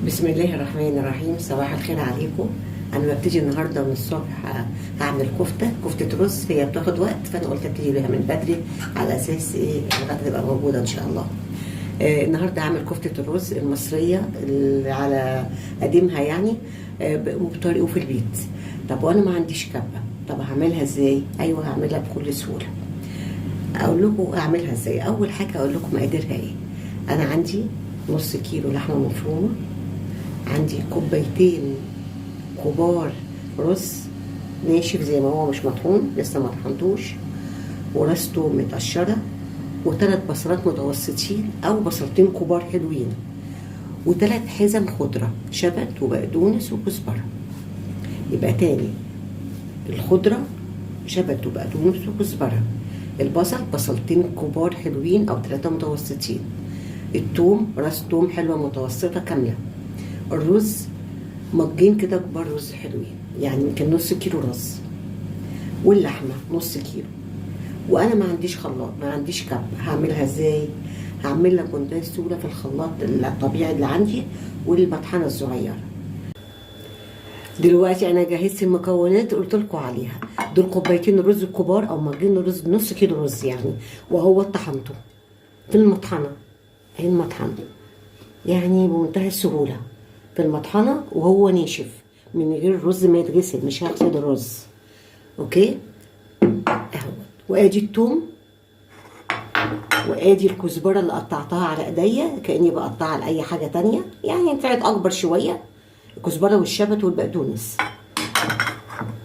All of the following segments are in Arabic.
بسم الله الرحمن الرحيم. صباح الخير عليكم. انا ببتدي النهارده من الصبح هعمل كفته رز. هي بتاخد وقت، فانا قلت ابتدي بيها من بدري على اساس الغدا تبقى موجوده ان شاء الله. النهارده هعمل كفته الرز المصريه اللي على قديمها يعني، بطريقه في البيت. طب وانا ما عنديش كبه، طب هعملها ازاي؟ ايوه هعملها بكل سهوله. اقول لكم اعملها ازاي. اول حاجه اقول لكم مقاديرها ايه. انا عندي نص كيلو لحمه مفرومه، عندي كوبايتين كبار رز ناشف زي ما هو مش مطحون، لسه ما طحنتوش، وراس توم متقشره، وثلاث بصلات متوسطين او بصلتين كبار حلوين، وثلاث حزم خضره شبت وبقدونس وكزبره. يبقى تاني: الخضره شبت وبقدونس وكزبره، البصل بصلتين كبار حلوين او ثلاثه متوسطين، التوم راس توم حلوه متوسطه كامله، الرز مجين كده كبار رز حلوين يعني يمكن نص كيلو رز، واللحمه نص كيلو. وانا ما عنديش خلاط، ما عنديش كب. هعملها ازاي؟ هعملها بمنتهى السهوله في الخلاط الطبيعي اللي عندي والمطحنه الصغيره. دلوقتي انا جهزت المكونات قلت لكم عليها. دول كوبايتين الرز الكبار او مجين الرز نص كيلو رز يعني، وهو طحنته في المطحنه. اهي المطحنه يعني بمنتهى السهوله في المطحنه وهو ناشف من غير الرز ما يتغسل، مش هغسل الرز. اوكي اهو. وادي التوم، وادي الكزبره اللي قطعتها على ايديا كاني بقطعها على اي حاجه تانية يعني، طلعت اكبر شويه. الكزبره والشبت والبقدونس،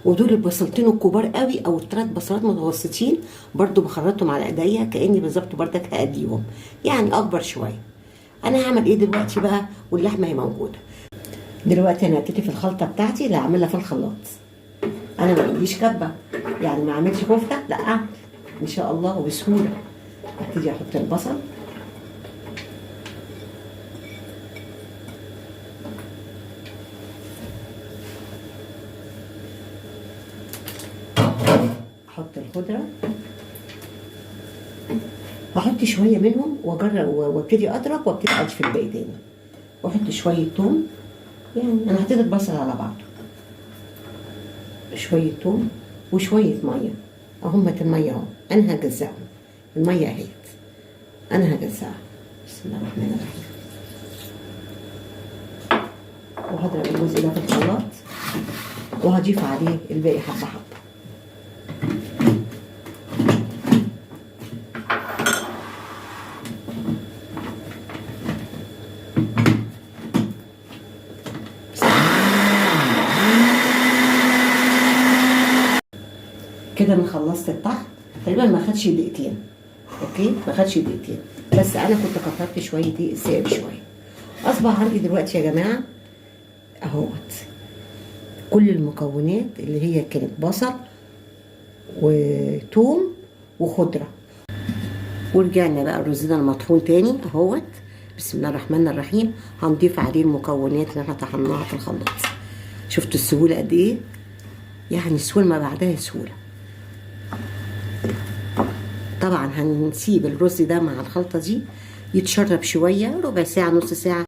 ودول البصلتين الكبار قوي او الثلاث بصلات متوسطين برضو بخرطهم على ايديا كاني بالظبط بردك هاديهم يعني اكبر شويه. انا هعمل ايه دلوقتي بقى واللحمه هي موجوده. دلوقتي انا هبتدي في الخلطه بتاعتي اللي هعملها في الخلاط. انا ما عنديش كبه يعني ما اعملش كفته، لا اعمل ان شاء الله وبسهوله. هبتدي احط البصل، احط الخضره، هحط شويه منهم واجرب وابتدي اضرب وابتدي اضيف الباقي تاني، واحط شويه توم. يعني انا حطيت البصل على بعضه، شويه توم وشويه ميه. اهمت الميه اهو، انا هجزعهم. الميه اهيت، انا هجزعها. بسم الله الرحمن الرحيم. وهضرب الجزء ده في الخلاط وهضيف عليه الباقي حبه حبه. كده انا خلصت الطحن تقريبا، ما خدش دقيقتين. اوكي ما خدش دقيقتين، بس انا كنت كترت شويه دقيق السائل شويه. اصبح عندي دلوقتي يا جماعه اهوت كل المكونات اللي هي كانت بصل وتوم وخضره. ورجعنا بقى رزنا المطحون تاني اهوت. بسم الله الرحمن الرحيم. هنضيف عليه المكونات اللي احنا طحناها في الخلاط. شفتوا السهوله قد ايه؟ يعني السهوله ما بعدها سهوله. طبعا هنسيب الرز ده مع الخلطه دي يتشرب شويه، ربع ساعه نص ساعه.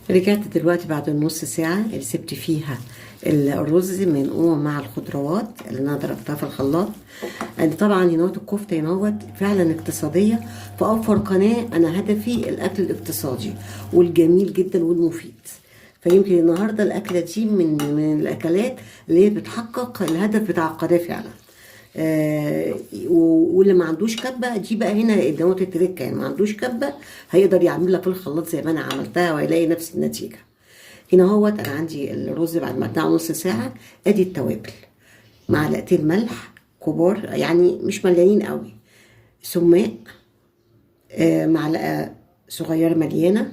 رجعت دلوقتي بعد النص ساعه اللي سبت فيها الرز منقوع مع الخضروات اللي انا ضربتها في الخلاط. يعني طبعا ينوت الكفته ينوت فعلا اقتصاديه. فاوفر قناه انا هدفي الاكل الاقتصادي والجميل جدا والمفيد. فيمكن النهارده الاكله دي من الاكلات اللي هي بتحقق الهدف بتاع القناه فعلا. واللي ما عندوش كبه دي بقى هنا قدامه التركه، يعني ما عندوش كبه هيقدر يعملها في الخلاط زي ما انا عملتها وهيلاقي نفس النتيجه. هنا اهوت انا عندي الرز بعد ما نقعه نص ساعه. ادي التوابل: معلقتين ملح كبار يعني مش مليانين قوي، سماق معلقه صغيره مليانه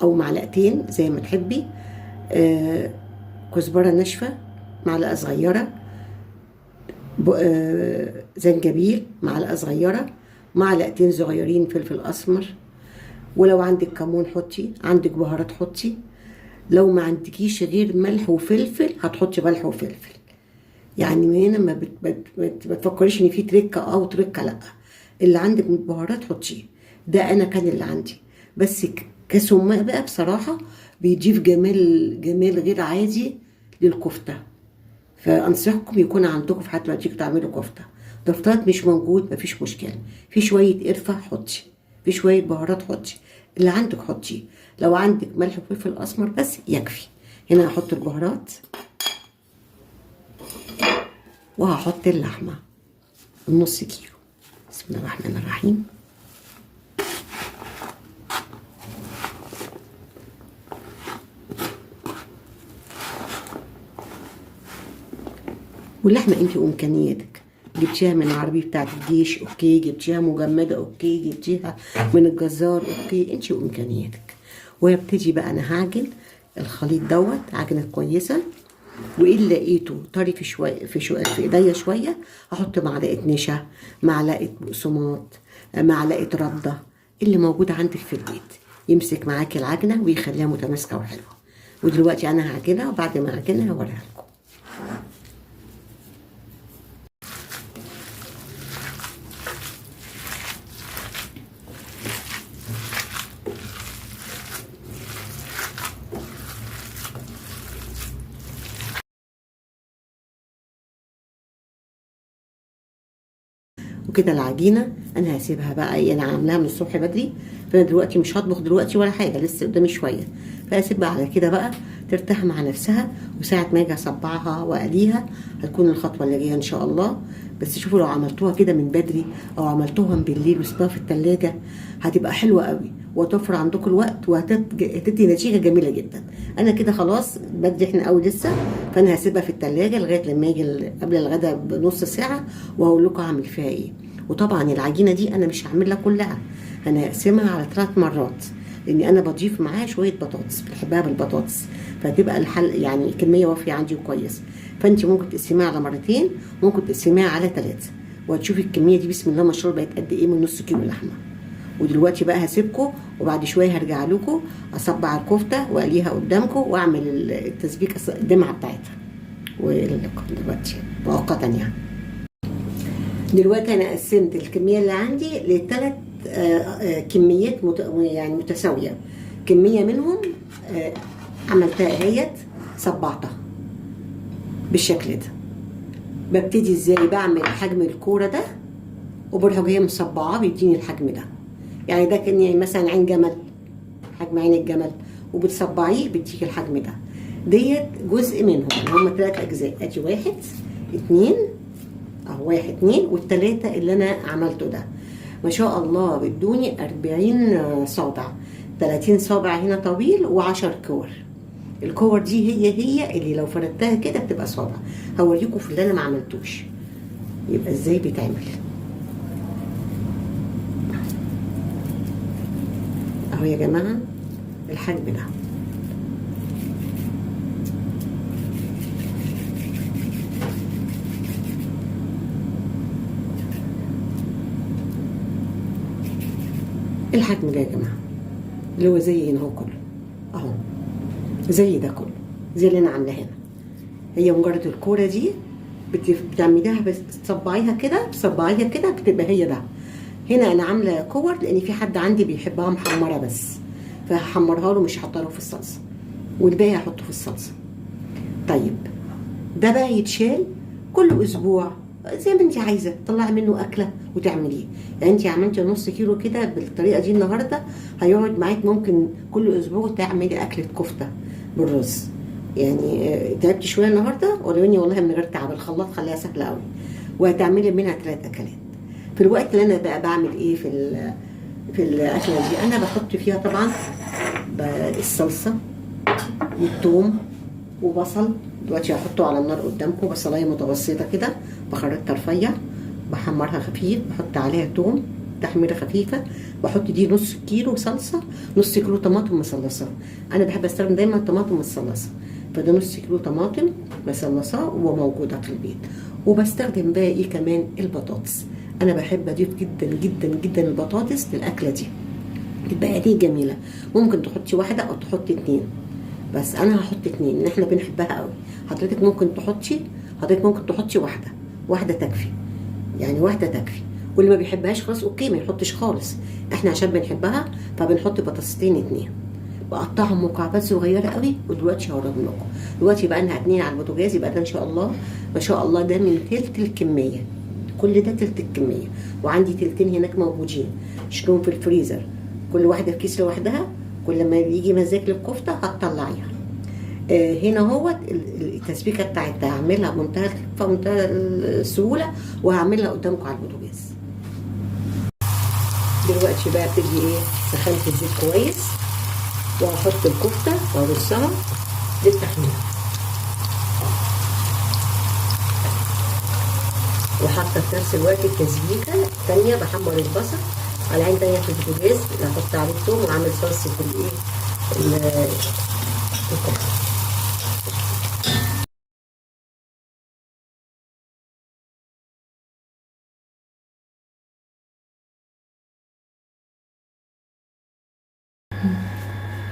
او معلقتين زي ما تحبي، كزبره ناشفه معلقه صغيره، زنجبيل معلقه صغيره، معلقتين صغيرين فلفل اسمر، ولو عندك كمون حطي، عندك بهارات حطي، لو ما عندكيش غير ملح وفلفل هتحطي ملح وفلفل. يعني من هنا ما تفكريش ان في تركه او تركه، لا، اللي عندك من بهارات حطيه. ده انا كان اللي عندي، بس كسماء بقى بصراحة بيضيف جمال غير عادي للكفتة. فأنصحكم يكون عندكم في حتى لما تيجوا تعملوا كفتة. ضفتات مش موجود مفيش مشكلة، في شوية قرفة حطي، في شوية بهارات حطي، اللي عندك حطيه. لو عندك ملح وفلفل أسمر بس يكفي. هنا هحط البهارات وهحط اللحمة النص كيلو. بسم الله الرحمن الرحيم. واللحمة انت وامكانياتك، جبتيها من العربية بتاعت الجيش اوكي، جبتيها مجمدة اوكي، جبتيها من الجزار اوكي، انت وامكانياتك. وابتدي بقى انا هعجن الخليط دوت عجنة كويسة. وإن لقيته طري في ايديا شوية هحط معلقة نشا، معلقة بقسماط، معلقة ردة، اللي موجود عندك في البيت يمسك معاكي العجنة ويخليها متماسكة وحلوة. ودلوقتي أنا هعجنها، وبعد ما هعجنها هوريها لكم. وكده العجينه انا هسيبها بقى، انا عاملاها من الصبح بدري، فانا دلوقتي مش هطبخ دلوقتي ولا حاجه، لسه قدامي شويه، فهسيبها على كده بقى ترتاح مع نفسها. وساعه ما اجي اصبعها واقليها هتكون الخطوه اللي جايه ان شاء الله. بس شوفوا لو عملتوها كده من بدري او عملتوها من بالليل وسبتوها في التلاجة هتبقى حلوه قوي وهتوفر عندكم الوقت وهتدي نتيجه جميله جدا. انا كده خلاص بدري احنا قوي لسه، فانا هسيبها في التلاجة لغايه لما يجي قبل الغداء بنص ساعه وهقول لكم اعمل فيها ايه. وطبعا العجينه دي انا مش هعملها كلها، انا هقسمها على 3 مرات، لاني انا بضيف معاها شويه بطاطس بحبها بالبطاطس، فتبقى الحل يعني كميه وافيه عندي وكويس. فانت ممكن تقسميها على مرتين، ممكن تقسميها على 3، وهتشوفي الكميه دي بسم الله ما شاء الله بقت قد ايه من نص كيلو لحمه. ودلوقتي بقى هسيبكم، وبعد شويه هرجع لكم اصبع الكفته واقليها قدامكم واعمل التسبيكه الدمعه بتاعتها. ودلوقتي مؤقتا يعني دلوقتي انا قسمت الكميه اللي عندي ل3 كميات يعني متساويه. كميه منهم عملتها اهيت صبعتها بالشكل ده. ببتدي ازاي؟ بعمل حجم الكوره ده وبروح جايه مصبعاه بيديني الحجم ده. يعني ده كان مثلا عين جمل، حجم عين الجمل، وبتصبعيه بيديك الحجم ده. ديت جزء منهم، هم 3 اجزاء. ادي 1 2 اهو، 1 2 والتلاتة اللي انا عملته ده ما شاء الله بدوني 40 صابع، 30 صابع هنا طويل و10 كور. الكور دي هي اللي لو فردتها كده بتبقى صابع. هوريكم في اللي انا ما عملتوش يبقى ازاي بيتعمل. اهو يا جماعه الحجم ده. الحجم ده يا جماعه اللي هو زي هنا، هو كله اهو زي ده كله، زي اللي انا عاملاه هنا. هي مجرد الكوره دي بتعمليها بس تصبعيها كده بتبقى هي ده. هنا انا عامله كور لان في حد عندي بيحبها محمره بس، فهحمرها له مش هحطها له في الصلصه، والباقي هحطه في الصلصه. طيب ده بقى يتشال كل اسبوع زي ما انت عايزه، تطلعي منه اكله وتعمليه. يعني انت عملتي نص كيلو كده بالطريقه دي النهارده، هيقعد معاك ممكن كل اسبوع تعملي اكله كفته بالرز. يعني تعبت شويه النهارده ولو اني والله من غير تعب، الخلاط خليها سهله قوي، وهتعملي منها 3 اكلات. في الوقت اللي انا بقى بعمل ايه في الاكله دي، انا بحط فيها طبعا الصلصه والثوم وبصل. دلوقتي هحطه على النار قدامكم، بصلايه متوسطه كده بخرطها رفيع، بحمرها خفيف، بحط عليها توم تحميره خفيفه، بحط دي نص كيلو صلصه، نص كيلو طماطم مصلصه. انا بحب استخدم دايما طماطم مصلصه، فده نص كيلو طماطم مصلصه وموجوده في البيت. وبستخدم بقى ايه كمان؟ البطاطس. انا بحب اضيف جدا جدا جدا البطاطس للاكله دي، تبقى دي جميله. ممكن تحطي 1 أو تحطي 2، بس انا هحط 2 لان احنا بنحبها قوي. حضرتك ممكن تحطي واحده تكفي، يعني 1 تكفي. واللي ما بيحبهاش خلاص اوكي ما يحطش خالص، احنا عشان بنحبها فبنحط بطاطستين 2. واقطعهم مكعبات صغيره قوي. ودلوقتي هوريهم لكم. دلوقتي بقى لنا 2 على البوتاجاز، يبقى ده ان شاء الله ما شاء الله ده من تلت الكميه. كل ده تلت الكميه، وعندي تلتين هناك موجودين شيلهم في الفريزر، كل واحده في كيس لوحدها. كل ما يجي مزاج للكفته هتطلعيها. هنا هو التسبيكه بتاعتها هعملها بمنتهى السهوله، وهعملها قدامكم على البوتاجاز. دلوقتي بقى ابتدي سخنت الزيت كويس، وهحط الكفته وارصها للتحمير، وحاطه في نفس الوقت التسبيكه الثانيه بحمر البصل على عين تانيه في البوتاجاز، هحط عليه الثوم وعامل صلصه الكفته.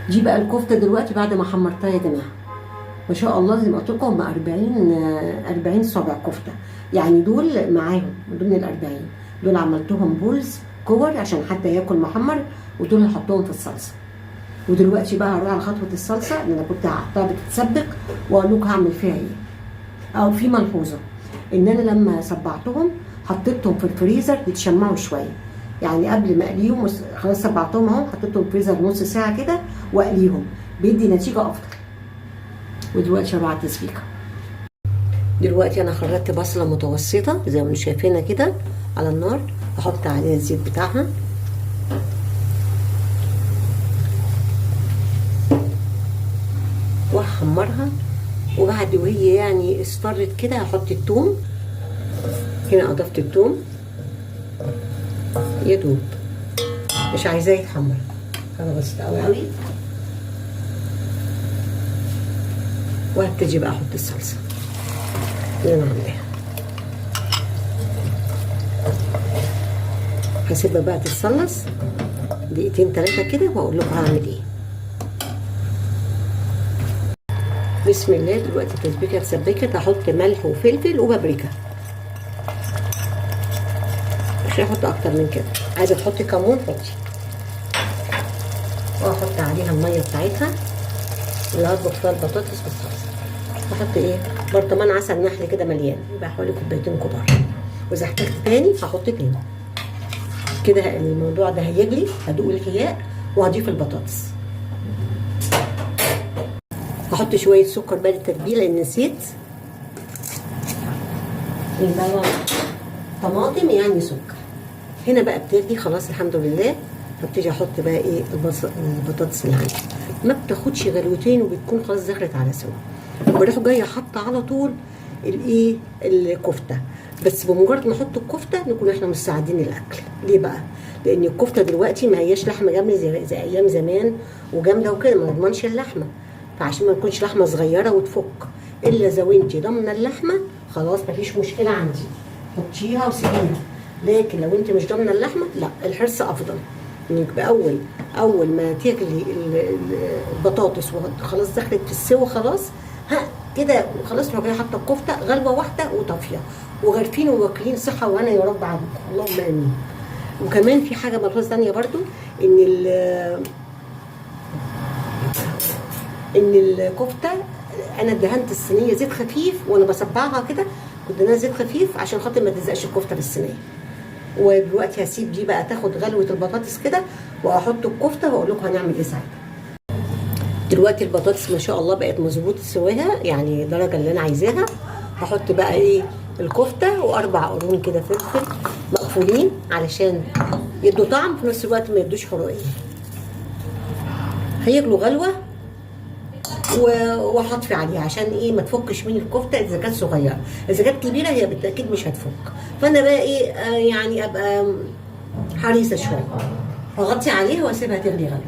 دي بقى الكفته دلوقتي بعد ما حمرتها يا جماعه، ما شاء الله زي ما قلت لكم 40 صابع كفته. يعني دول معاهم من ضمن ال40 دول عملتهم بولز كور عشان حتى ياكل محمر، ودول هحطهم في الصلصه. ودلوقتي بقى هروح على خطوه الصلصه اللي انا كنت حاطاها بتتسبك، واقول لكم هعمل فيها ايه. او في ملحوظه ان انا لما صبعتهم حطيتهم في الفريزر يتشمعوا شويه، يعني قبل ما اقليهم خلاص صبعتهم اهو، حطيتهم في الفريزر نص ساعه كده واقليهم، بيدي نتيجه افضل. ودلوقتي هروح على التسبيكه. دلوقتي انا خرجت بصله متوسطه زي ما انتم شايفينها كده على النار، احط عليها الزيت بتاعها، واحمرها، وبعد وهي يعني اصفرت كده هحط الثوم. هنا اضفت الثوم يا دوب، مش عايزاه يتحمر، انا بسيط قوي. وهبتدي بقى احط الصلصه اللي انا عاملاها، هسيبها بقى تتصلص دقيقتين 3 كده، واقول لكم هعمل ايه. بسم الله. دلوقتي التسبيكه اتسبكت، هحط ملح وفلفل وبابريكا، مش هحط اكتر من كده. عايزه تحطي كمون حطي، واحط عليها الميه بتاعتها اللي هطبخ فيها البطاطس بالصلصه. هحط برطمان عسل نحل كده مليان، يبقى حوالي 2 كوبايات كبار. واذا احتجت تاني هحط تاني كده. الموضوع ده هيجلي، هدوق الحياء وهضيف البطاطس. هحط شويه سكر بعد التتبيله لان نسيت. طماطم يعني سكر. هنا بقى ابتدي خلاص الحمد لله، هبتدي احط بقى البطاطس اللي عندي. ما بتاخدش غلوتين وبتكون خلاص دخلت على سوا. بروح جايه حاطه على طول الكفته، بس بمجرد ما احط الكفته نكون احنا مستعدين للاكل. ليه بقى؟ لان الكفته دلوقتي ما هياش لحمه جامده زي ايام زمان وجامده وكده، ما نضمنش اللحمه، فعشان ما تكونش لحمه صغيره وتفك. الا اذا انت ضامنه اللحمه خلاص مفيش مشكله عندي، حطيها وسيبيها. لكن لو انت مش ضامنه اللحمه لا، الحرص افضل انك اول ما تغلي البطاطس وخلاص دخلت في السوا خلاص كده خلاص، تروحي حاطه الكفته غلوه واحده وطافيه وغارفين وواكلين صحه وانا يا رب عليكم، اللهم امين. وكمان في حاجه ملحوظه ثانيه برضو، ان الكفته انا دهنت الصينيه زيت خفيف وانا بصبعها كده، كنت دهنها زيت خفيف عشان خاطر ما تلزقش الكفته بالصينيه. ودلوقتي هسيب دي بقى تاخد غلوه البطاطس كده، واحط الكفته واقول لكم هنعمل ايه ساعتها. دلوقتي البطاطس ما شاء الله بقت مظبوط سواها، يعني الدرجه اللي انا عايزاها. هحط بقى الكفته و4 قرون كده فلفل مقفولين علشان يدوا طعم في نفس الوقت ما يدوش حرقيه. هيغلوا غلوه وهطفي عليها عشان ما تفكش من الكفته اذا كانت صغيره. اذا كانت كبيره هي بالتاكيد مش هتفك. فانا بقى يعني ابقى حريصه شويه، اغطي عليها واسيبها تغلي غلوه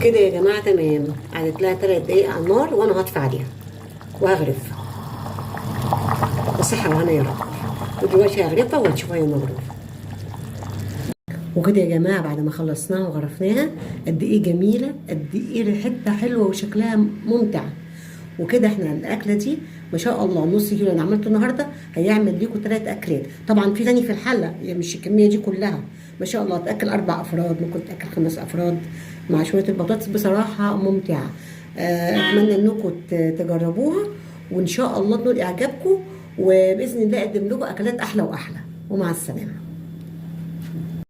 كده يا جماعه. تمام، قعدت لها 3 دقايق على النار وانا هطفي عليها وهغرف. بصحة وهنا يا رب. ودلوقتي هغرفها وهتشوفها مغروفه. وكده يا جماعه بعد ما خلصناها وغرفناها، قد ايه جميله، قد ايه ريحتها حلوه وشكلها ممتع. وكده احنا الاكله دي ما شاء الله نص كيلو انا عملته النهارده هيعمل ليكم 3 اكلات. طبعا في تاني في الحله، يعني مش الكميه دي كلها، ما شاء الله تاكل 4 افراد، ممكن تاكل 5 افراد مع شويه البطاطس، بصراحه ممتعه. اتمنى انكم تجربوها، وان شاء الله تنول اعجابكم، وباذن الله اقدم لكم اكلات احلى واحلى. ومع السلامه.